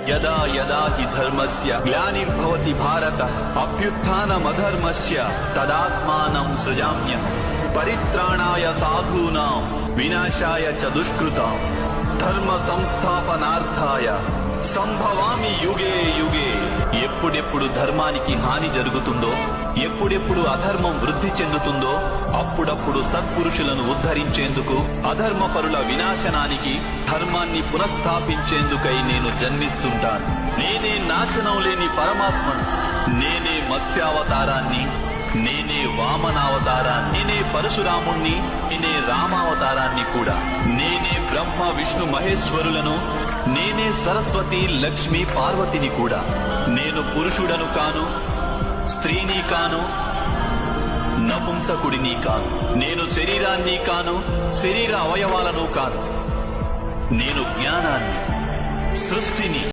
యదా యదా హి ధర్మస్య గ్లానిర్భవతి భారత అభ్యుత్థానమధర్మస్య తదాత్మానం సృజామ్యహం పరిత్రాణాయ సాధూనాం వినాశాయ చ దుష్కృతాం ధర్మ సంస్థాపనార్థాయ సంభవామి యుగే యుగే. ఎప్పుడెప్పుడు ధర్మానికి హాని జరుగుతుందో, ఎప్పుడెప్పుడు అధర్మం వృద్ధి చెందుతుందో అప్పుడప్పుడు సత్పురుషులను ఉద్ధరించేందుకు, అధర్మపరుల వినాశనానికి, ధర్మాన్ని పునఃస్థాపించేందుకై నేను జన్మిస్తుంటాను. నేనే నాశనం లేని పరమాత్మను. నేనే మత్స్యావతారాన్ని, నేనే వామనావతారాన్ని, నేనే పరశురాముణ్ణి, నేనే రామావతారాన్ని కూడా. నేనే బ్రహ్మ విష్ణు మహేశ్వరులను, నేనే సరస్వతి లక్ష్మి పార్వతిని కూడా. నేను పురుషుడను కాను, స్త్రీని కాను, నపుంసకుడిని కాను. నేను శరీరాన్ని కాను, శరీర అవయవాలను కాను. నేను జ్ఞానాన్ని, సృష్టిని,